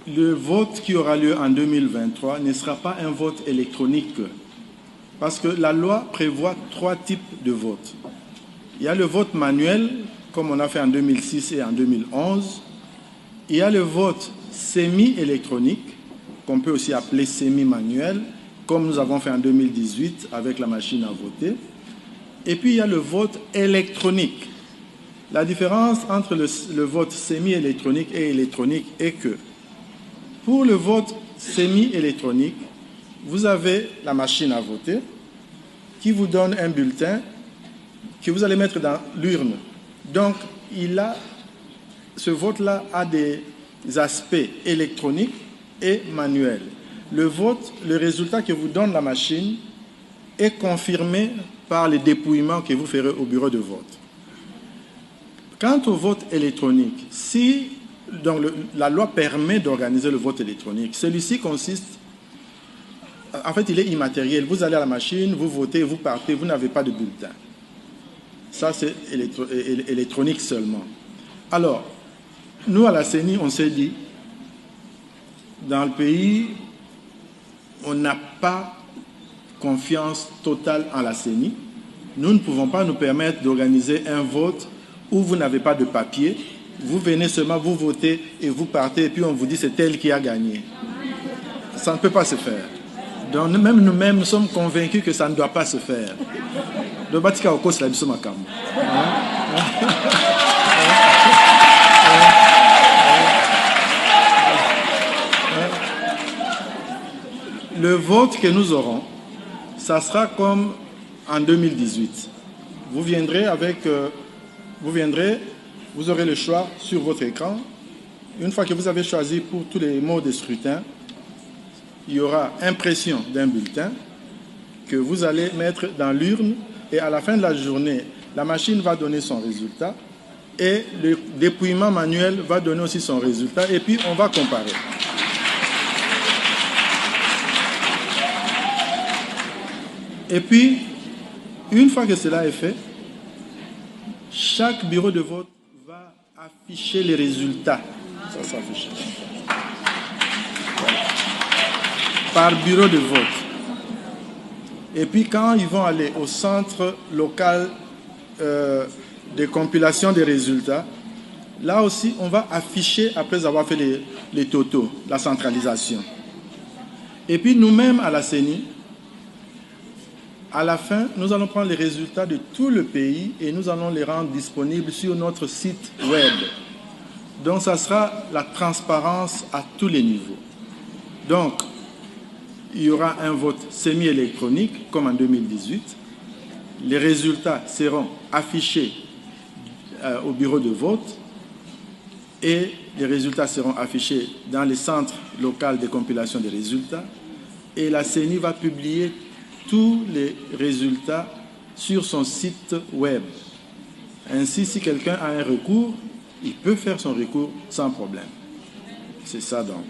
le vote qui aura lieu en 2023 ne sera pas un vote électronique, parce que la loi prévoit 3 types de votes. Il y a le vote manuel, comme on a fait en 2006 et en 2011. Il y a le vote semi-électronique, qu'on peut aussi appeler semi-manuel, comme nous avons fait en 2018 avec la machine à voter. Et puis il y a le vote électronique. La différence entre le vote semi-électronique et électronique est que pour le vote semi-électronique, vous avez la machine à voter qui vous donne un bulletin que vous allez mettre dans l'urne. Donc, ce vote-là a des aspects électroniques et manuels. Le résultat que vous donne la machine est confirmé par les dépouillements que vous ferez au bureau de vote. Quant au vote électronique, la loi permet d'organiser le vote électronique. Celui-ci consiste, en fait, il est immatériel. Vous allez à la machine, vous votez, vous partez, vous n'avez pas de bulletin. Ça, c'est électronique seulement. Alors, nous, à la CENI, on s'est dit, dans le pays, on n'a pas confiance totale en la CENI. Nous ne pouvons pas nous permettre d'organiser un vote où vous n'avez pas de papier. Vous venez seulement, vous votez et vous partez, et puis on vous dit c'est elle qui a gagné. Ça ne peut pas se faire. Donc, même nous-mêmes, nous sommes convaincus que ça ne doit pas se faire. Le vote que nous aurons, ça sera comme en 2018. Vous aurez le choix sur votre écran. Une fois que vous avez choisi pour tous les modes de scrutin, il y aura impression d'un bulletin que vous allez mettre dans l'urne. Et à la fin de la journée, la machine va donner son résultat et le dépouillement manuel va donner aussi son résultat et puis on va comparer. Et puis, une fois que cela est fait, chaque bureau de vote va afficher les résultats. Ça s'affiche. Par bureau de vote. Et puis quand ils vont aller au centre local de compilation des résultats, là aussi on va afficher, après avoir fait les totaux, la centralisation. Et puis nous-mêmes à la CENI, à la fin, nous allons prendre les résultats de tout le pays et nous allons les rendre disponibles sur notre site web. Donc ça sera la transparence à tous les niveaux. Donc, il y aura un vote semi-électronique, comme en 2018. Les résultats seront affichés au bureau de vote et les résultats seront affichés dans les centres locaux de compilation des résultats. Et la CENI va publier tous les résultats sur son site web. Ainsi, si quelqu'un a un recours, il peut faire son recours sans problème. C'est ça donc.